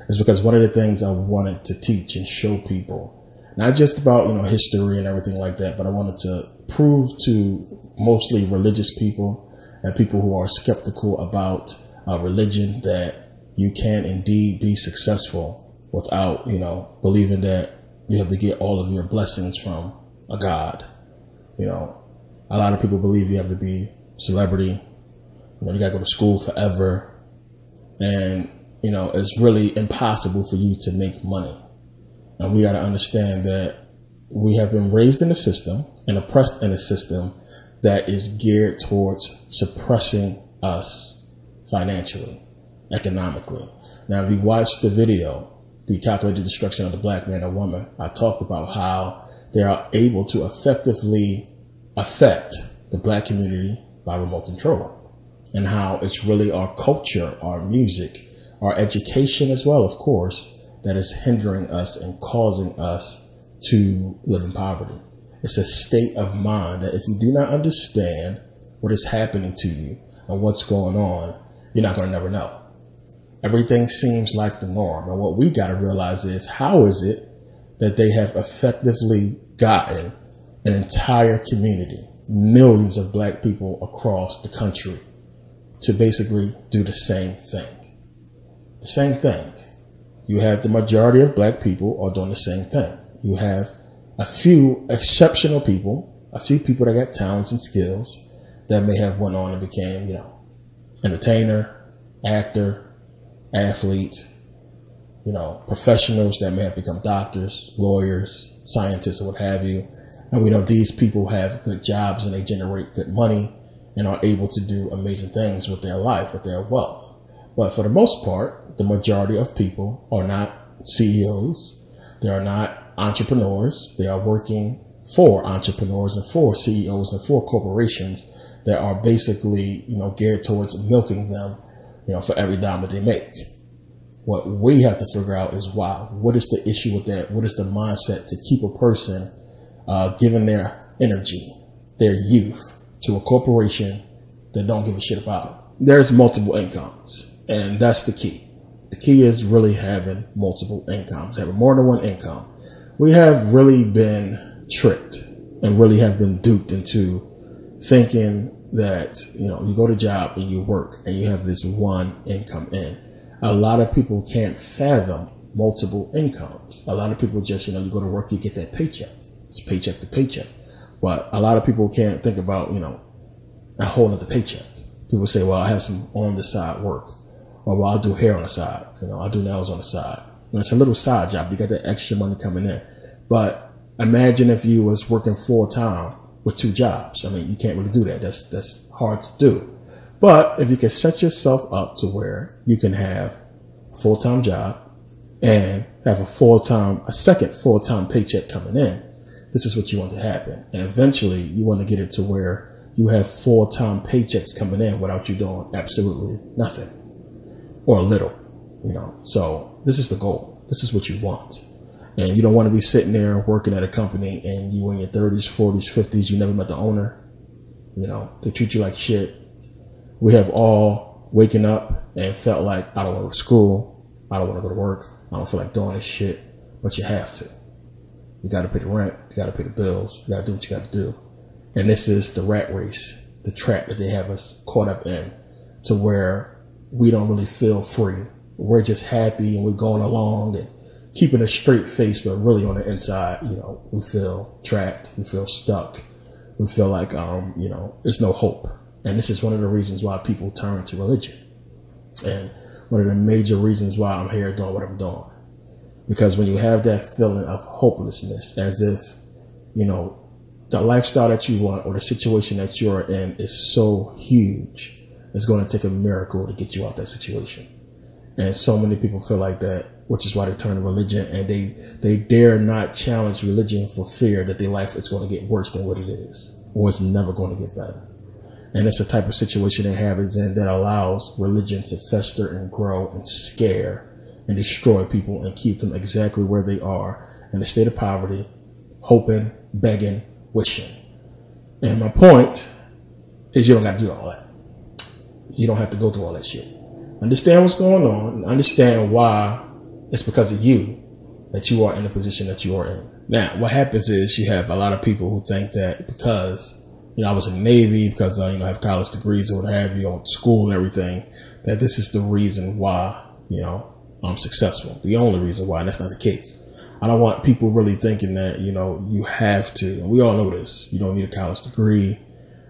is because one of the things I wanted to teach and show people, not just about, history and everything like that, but I wanted to prove to mostly religious people and people who are skeptical about religion that you can indeed be successful without, believing that you have to get all of your blessings from a God. A lot of people believe you have to be celebrity. You got to go to school forever. And, it's really impossible for you to make money. And we got to understand that we have been raised in a system and oppressed in a system that is geared towards suppressing us financially, economically. Now, if you watch the video, The Calculated Destruction of the Black Man and Woman, I talked about how they are able to effectively affect the black community by remote control, and how it's really our culture, our music, our education as well, of course, that is hindering us and causing us to live in poverty. It's a state of mind that if you do not understand what is happening to you and what's going on, you're not going to never know. Everything seems like the norm. And what we got to realize is, how is it that they have effectively gotten an entire community, millions of black people across the country, to basically do the same thing? The same thing. You have the majority of black people are doing the same thing. You have a few exceptional people, a few people that got talents and skills that may have went on and became, entertainer, actor, athlete, professionals that may have become doctors, lawyers, scientists, or what have you. And we know these people have good jobs and they generate good money and are able to do amazing things with their life, with their wealth. But for the most part, the majority of people are not CEOs. They are not entrepreneurs. They are working for entrepreneurs and for CEOs and for corporations that are basically, geared towards milking them, for every dime that they make. What we have to figure out is why. What is the issue with that? What is the mindset to keep a person giving their energy, their youth, to a corporation that don't give a shit about it? There's multiple incomes, and that's the key. The key is really having multiple incomes, having more than one income. We have really been tricked and really have been duped into thinking that, you go to job and you work and you have this one income in. A lot of people can't fathom multiple incomes. A lot of people just, you go to work, you get that paycheck. It's paycheck to paycheck. But a lot of people can't think about, a whole other paycheck. People say, well, I have some on the side work, or well, I'll do hair on the side. I'll do nails on the side. And it's a little side job. You got that extra money coming in. But imagine if you was working full time with two jobs. I mean, you can't really do that. That's hard to do. But if you can set yourself up to where you can have a full-time job and have a second full-time paycheck coming in, this is what you want to happen. And eventually you want to get it to where you have full-time paychecks coming in without you doing absolutely nothing or little, So this is the goal. This is what you want. And you don't want to be sitting there working at a company and you in your 30s, 40s, 50s, you never met the owner. They treat you like shit. We have all waken up and felt like, I don't want to go to school. I don't want to go to work. I don't feel like doing this shit. But you have to. You got to pay the rent. You got to pay the bills. You got to do what you got to do. And this is the rat race, the trap that they have us caught up in, to where we don't really feel free. We're just happy and we're going along and keeping a straight face, but really on the inside, we feel trapped. We feel stuck. We feel like, there's no hope. And this is one of the reasons why people turn to religion. And one of the major reasons why I'm here doing what I'm doing. Because when you have that feeling of hopelessness, as if, the lifestyle that you want or the situation that you're in is so huge, it's going to take a miracle to get you out that situation. And so many people feel like that, which is why they turn to religion, and they dare not challenge religion for fear that their life is going to get worse than what it is, or it's never going to get better. And it's the type of situation they have is in that allows religion to fester and grow and scare and destroy people and keep them exactly where they are in a state of poverty, hoping, begging, wishing. And my point is, you don't got to do all that. You don't have to go through all that shit. Understand what's going on and understand why It's because of you that you are in the position that you are in. Now, what happens is you have a lot of people who think that because, I was in the Navy, because I, have college degrees or what have you, on school and everything, that this is the reason why, I'm successful. The only reason why, and that's not the case. I don't want people really thinking that, you have to, and we all know this, you don't need a college degree.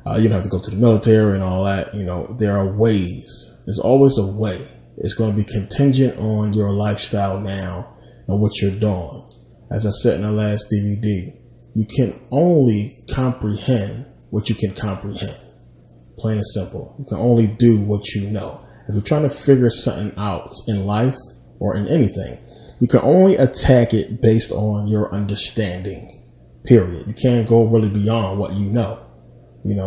You don't have to go to the military and all that. There are ways. There's always a way. It's going to be contingent on your lifestyle now and what you're doing. As I said in the last DVD, you can only comprehend what you can comprehend. Plain and simple. You can only do what you know. If you're trying to figure something out in life or in anything, you can only attack it based on your understanding, period. You can't go really beyond what you know.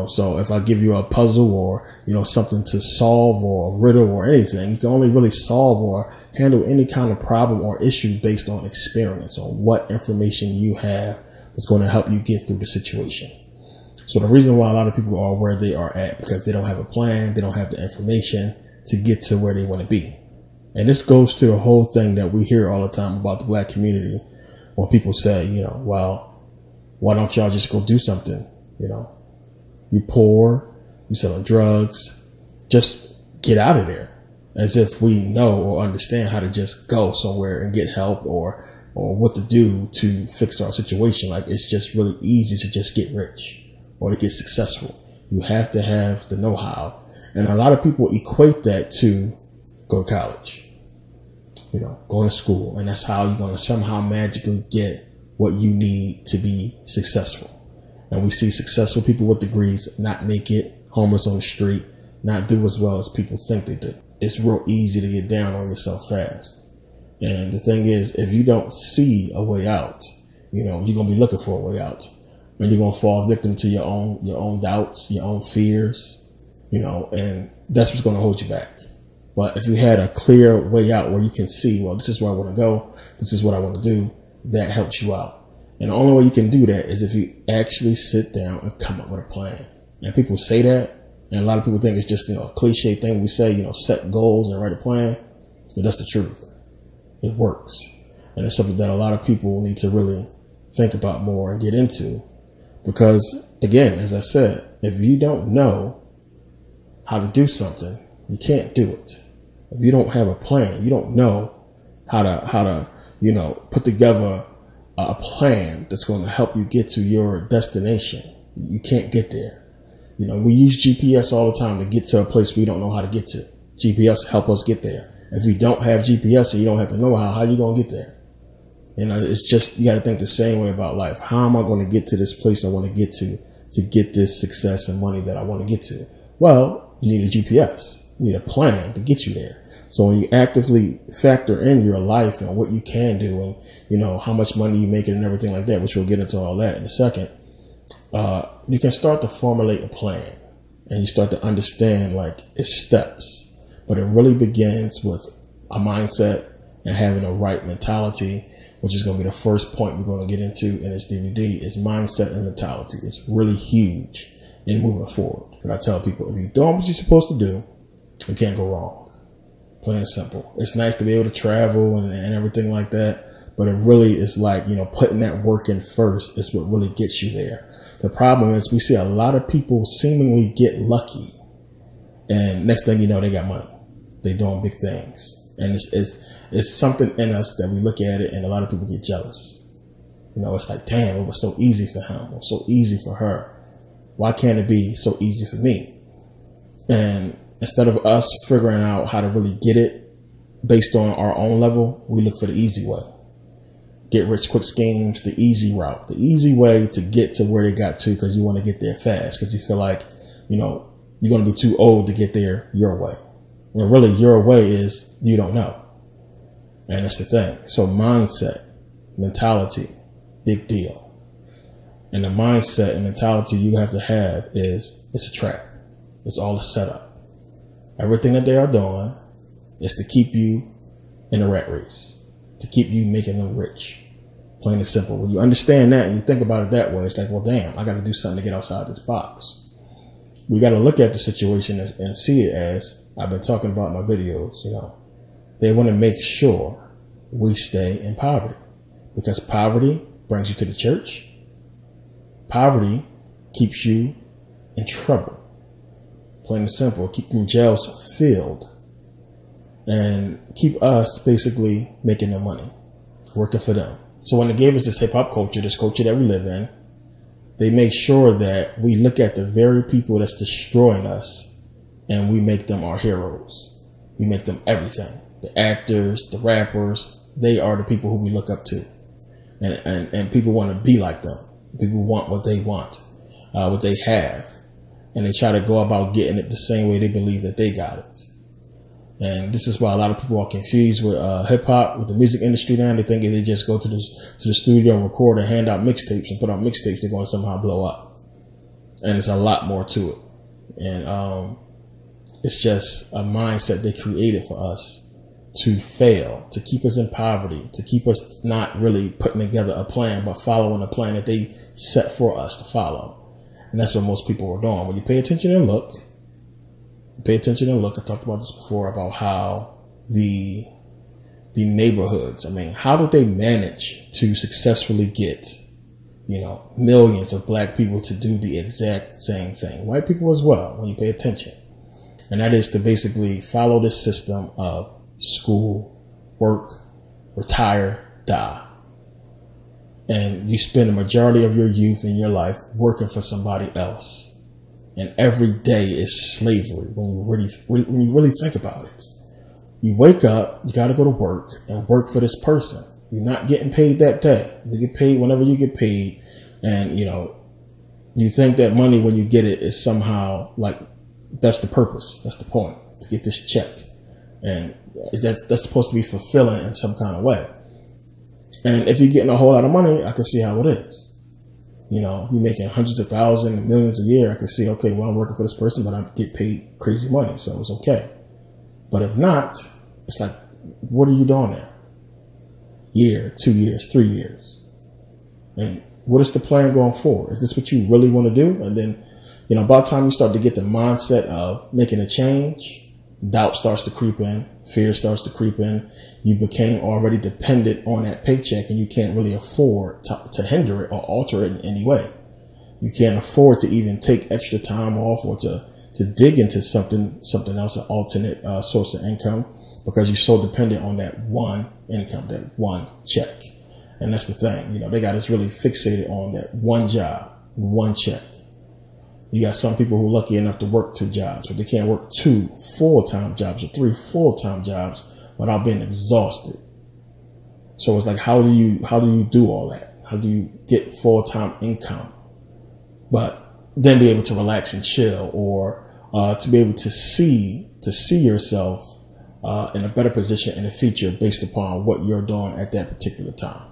So if I give you a puzzle or, something to solve or a riddle or anything, you can only really solve or handle any kind of problem or issue based on experience, on what information you have that's going to help you get through the situation. So the reason why a lot of people are where they are at, because they don't have a plan, they don't have the information to get to where they want to be. And this goes to the whole thing that we hear all the time about the black community when people say, well, why don't y'all just go do something? You poor, you selling drugs, just get out of there. As if we know or understand how to just go somewhere and get help or what to do to fix our situation. Like, it's just really easy to just get rich or to get successful. You have to have the know-how. And a lot of people equate that to go to college, going to school. And that's how you're going to somehow magically get what you need to be successful. And we see successful people with degrees not make it, homeless on the street, not do as well as people think they do. It's real easy to get down on yourself fast. And the thing is, if you don't see a way out, you're going to be looking for a way out. And you're going to fall victim to your own doubts, your own fears, and that's what's going to hold you back. But if you had a clear way out where you can see, well, this is where I want to go, this is what I want to do, that helps you out. And the only way you can do that is if you actually sit down and come up with a plan. And people say that, and a lot of people think it's just, a cliche thing we say, set goals and write a plan. But that's the truth. It works. And it's something that a lot of people need to really think about more and get into. Because, again, as I said, if you don't know how to do something, you can't do it. If you don't have a plan, you don't know how to put together a plan that's going to help you get to your destination. You can't get there. We use GPS all the time to get to a place we don't know how to get to. GPS help us get there. If you don't have GPS and you don't have to know how you going to get there? It's just, you got to think the same way about life. How am I going to get to this place I want to get this success and money that I want to get to? Well, you need a GPS. You need a plan to get you there. So when you actively factor in your life and what you can do and, how much money you make and everything like that, which we'll get into all that in a second, you can start to formulate a plan and you start to understand it's steps. But it really begins with a mindset and having a right mentality, which is going to be the first point we're going to get into in this DVD, is mindset and mentality. It's really huge in moving forward. But I tell people, if you're doing what you're supposed to do, you can't go wrong. Plain and simple. It's nice to be able to travel and everything like that, but it really is putting that work in first is what really gets you there. The problem is we see a lot of people seemingly get lucky, and next thing you know, they got money. They're doing big things. And it's something in us that we look at it and a lot of people get jealous. It's like, damn, it was so easy for him or so easy for her. Why can't it be so easy for me? And instead of us figuring out how to really get it based on our own level, we look for the easy way. Get rich quick schemes, the easy route, the easy way to get to where they got to because you want to get there fast because you feel like, you're going to be too old to get there your way. When really your way is you don't know. And that's the thing. So mindset, mentality, big deal. And the mindset and mentality you have to have is it's a trap. It's all a setup. Everything that they are doing is to keep you in a rat race, to keep you making them rich. Plain and simple. When you understand that and you think about it that way, it's like, well, damn, I got to do something to get outside this box. We got to look at the situation and see it as I've been talking about in my videos. They want to make sure we stay in poverty, because poverty brings you to the church. Poverty keeps you in trouble. Plain and simple. Keep them jails filled and keep us basically making the money, working for them. So when they gave us this hip hop culture, this culture that we live in, they make sure that we look at the very people that's destroying us and we make them our heroes. We make them everything. The actors, the rappers, they are the people who we look up to. And people want to be like them. People want what they want, what they have. And they try to go about getting it the same way they believe that they got it. And this is why a lot of people are confused with hip hop, with the music industry now. They think if they just go to the studio and record and hand out mixtapes and put out mixtapes, they're going to somehow blow up. And there's a lot more to it. And it's just a mindset they created for us to fail, to keep us in poverty, to keep us not really putting together a plan, but following a plan that they set for us to follow. And that's what most people are doing. When you pay attention and look, I talked about this before, about how the neighborhoods, I mean, how did they manage to successfully get, millions of black people to do the exact same thing? White people as well, when you pay attention. And that is to basically follow this system of school, work, retire, die. And you spend the majority of your youth and your life working for somebody else. And every day is slavery when you really think about it. You wake up, you got to go to work and work for this person. You're not getting paid that day. You get paid whenever you get paid. And, you think that money, when you get it, is somehow like, that's the purpose. That's the point, to get this check. And that's supposed to be fulfilling in some kind of way. And if you're getting a whole lot of money, I can see how it is. You're making hundreds of thousands and millions a year. I can see, okay, well, I'm working for this person, but I get paid crazy money, so it's okay. But if not, it's like, what are you doing there? Year, 2 years, 3 years. And what is the plan going forward? Is this what you really want to do? And then, by the time you start to get the mindset of making a change, doubt starts to creep in, fear starts to creep in. You became already dependent on that paycheck, and you can't really afford to hinder it or alter it in any way. You can't afford to even take extra time off or to dig into something else, an alternate source of income, because you're so dependent on that one income, that one check. And that's the thing. They got us really fixated on that one job, one check. You got some people who are lucky enough to work 2 jobs, but they can't work 2 full-time jobs or 3 full-time jobs without being exhausted. So it's like, how do you do all that? How do you get full-time income, but then be able to relax and chill, or to be able to see yourself in a better position in the future based upon what you're doing at that particular time?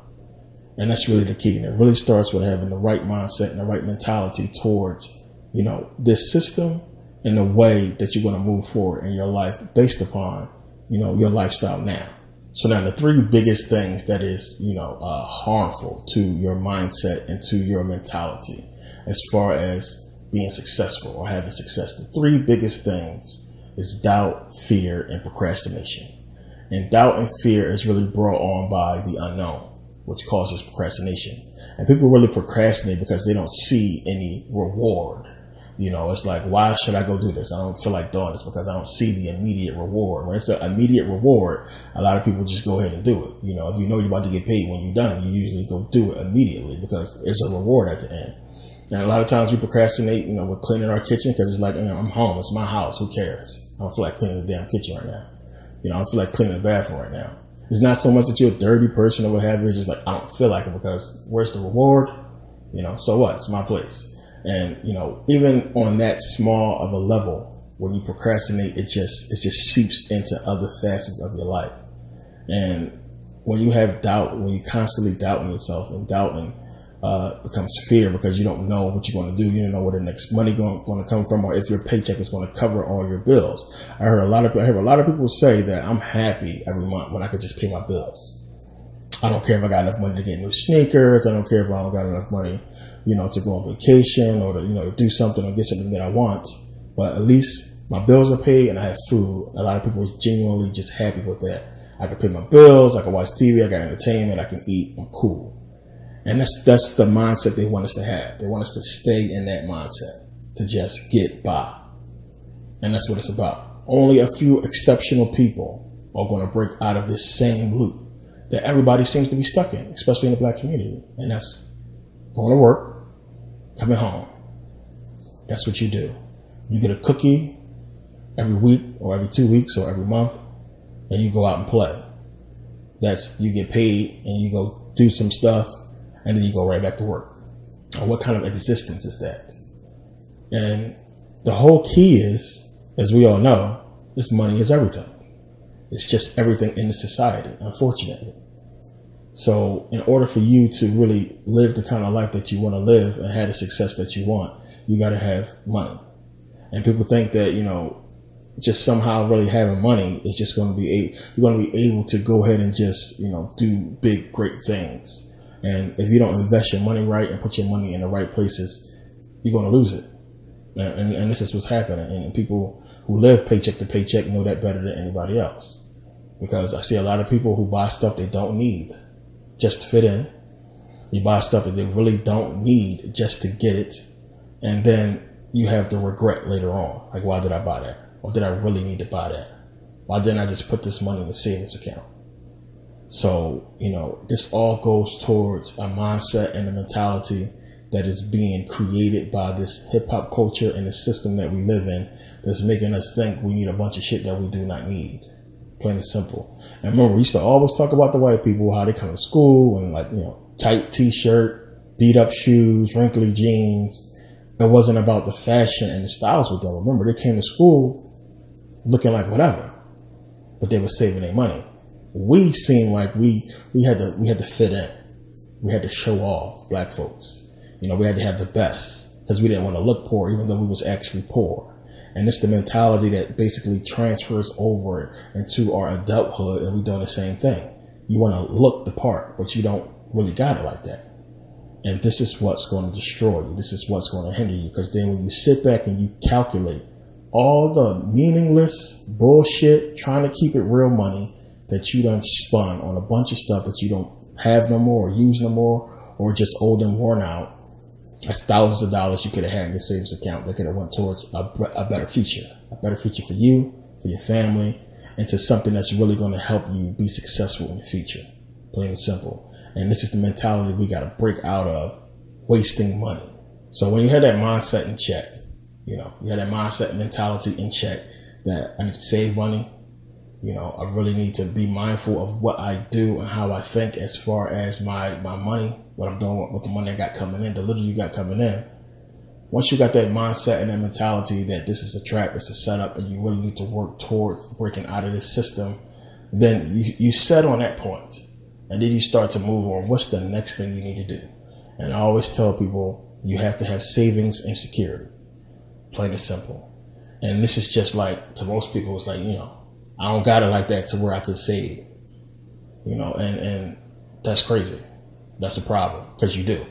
And that's really the key. And it really starts with having the right mindset and the right mentality towards this system and the way that you're going to move forward in your life based upon, your lifestyle now. So now the 3 biggest things that is, harmful to your mindset and to your mentality as far as being successful or having success. The 3 biggest things is doubt, fear, and procrastination. And doubt and fear is really brought on by the unknown, which causes procrastination. And people really procrastinate because they don't see any reward. It's like, why should I go do this? I don't feel like doing this because I don't see the immediate reward. When it's an immediate reward, a lot of people just go ahead and do it. If you know you're about to get paid when you're done, you usually go do it immediately because it's a reward at the end. And a lot of times we procrastinate, with cleaning our kitchen because it's like, I'm home. It's my house. Who cares? I don't feel like cleaning the damn kitchen right now. I don't feel like cleaning the bathroom right now. It's not so much that you're a dirty person or what have you. It's just like, I don't feel like it because where's the reward? So what? It's my place. And, even on that small of a level, when you procrastinate, it just seeps into other facets of your life. And when you have doubt, when you constantly doubting yourself, and doubting becomes fear because you don't know what you're going to do. You don't know where the next money going to come from, or if your paycheck is going to cover all your bills. I hear a lot of people say that I'm happy every month when I could just pay my bills. I don't care if I got enough money to get new sneakers. I don't care if I don't got enough money, to go on vacation or to, do something or get something that I want. But at least my bills are paid and I have food. A lot of people are genuinely just happy with that. I can pay my bills, I can watch TV, I got entertainment, I can eat, I'm cool. And that's the mindset they want us to have. They want us to stay in that mindset, to just get by. And that's what it's about. Only a few exceptional people are going to break out of this same loop that everybody seems to be stuck in, especially in the black community. And that's going to work, coming home. That's what you do. You get a cookie every week or every 2 weeks or every month, and you go out and play. You get paid and you go do some stuff, and then you go right back to work. And what kind of existence is that? And the whole key is, as we all know, is money is everything. It's just everything in the society, unfortunately. So in order for you to really live the kind of life that you want to live and have the success that you want, you got to have money. And people think that, just somehow really having money is just going to be you're going to be able to go ahead and just, do big, great things. And if you don't invest your money right and put your money in the right places, you're going to lose it. And this is what's happening. And people who live paycheck to paycheck know that better than anybody else. Because I see a lot of people who buy stuff they don't need just to fit in. You buy stuff that they really don't need just to get it. And then you have the regret later on. Like, why did I buy that? Or did I really need to buy that? Why didn't I just put this money in the savings account? So, this all goes towards a mindset and a mentality that is being created by this hip hop culture and the system that we live in, that's making us think we need a bunch of shit that we do not need. Plain and simple. And remember, we used to always talk about the white people, how they come to school and tight t-shirt, beat up shoes, wrinkly jeans. It wasn't about the fashion and the styles with them. Remember, they came to school looking like whatever, but they were saving their money. We seemed like we had to fit in. We had to show off, black folks. We had to have the best because we didn't want to look poor, even though we was actually poor. And it's the mentality that basically transfers over into our adulthood, and we're doing the same thing. You want to look the part, but you don't really got it like that. And this is what's going to destroy you. This is what's going to hinder you, because then when you sit back and you calculate all the meaningless bullshit, trying to keep it real money that you done spun on a bunch of stuff that you don't have no more, or use no more, or just old and worn out, that's thousands of dollars you could have had in your savings account that could have went towards a better future for you, for your family, and to something that's really going to help you be successful in the future. Plain and simple. And this is the mentality we got to break out of, wasting money. So when you have that mindset in check, you have that mindset and mentality in check that I need to save money. I really need to be mindful of what I do and how I think as far as my money, what I'm doing with the money I got coming in, the little you got coming in. Once you got that mindset and that mentality that this is a trap, it's a setup, and you really need to work towards breaking out of this system, then you set on that point, and then you start to move on. What's the next thing you need to do? And I always tell people, you have to have savings and security. Plain and simple. And this is just like, to most people, it's like, I don't got it like that to where I could save, and that's crazy. That's a problem, because you do.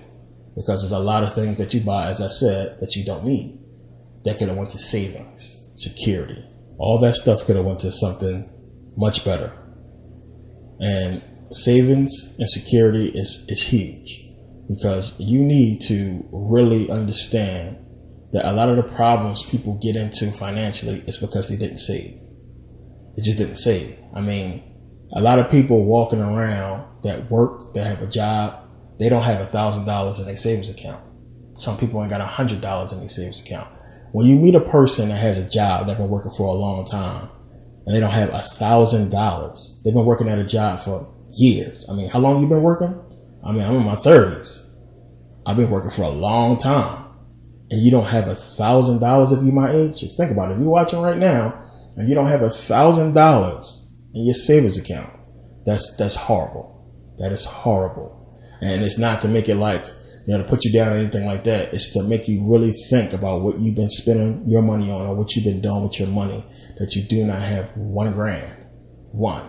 Because there's a lot of things that you buy, as I said, that you don't need. That could have went to savings, security. All that stuff could have went to something much better. And savings and security is huge, because you need to really understand that a lot of the problems people get into financially is because they didn't save. It just didn't save. I mean, a lot of people walking around that work, that have a job, they don't have $1,000 in their savings account. Some people ain't got $100 in their savings account. When you meet a person that has a job, that's been working for a long time, and they don't have $1,000, they've been working at a job for years. I mean, how long you been working? I mean, I'm in my 30s. I've been working for a long time. And you don't have $1,000 if you're my age? Just think about it. If you're watching right now, and you don't have $1,000 in your savings account, that's horrible. That is horrible. And it's not to make it like, to put you down or anything like that. It's to make you really think about what you've been spending your money on, or what you've been doing with your money, that you do not have $1,000. One.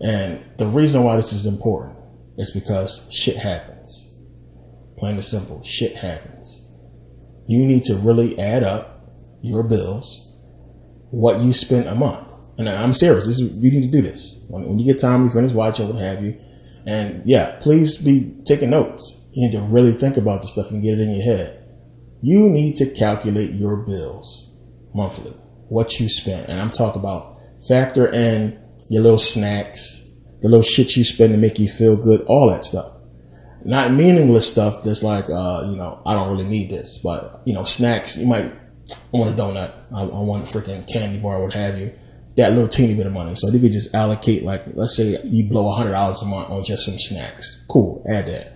And the reason why this is important is because shit happens. Plain and simple. Shit happens. You need to really add up your bills, what you spend a month. And I'm serious. You need to do this. When you get time, your friends watching, what have you. And yeah, please be taking notes. You need to really think about this stuff and get it in your head. You need to calculate your bills monthly, what you spend. And I'm talking about factor in your little snacks, the little shit you spend to make you feel good, all that stuff. Not meaningless stuff that's like, I don't really need this. But, snacks, you might want a donut. I want a freaking candy bar, what have you. That little teeny bit of money. So you could just allocate, like, let's say you blow $100 a month on just some snacks. Cool, add that.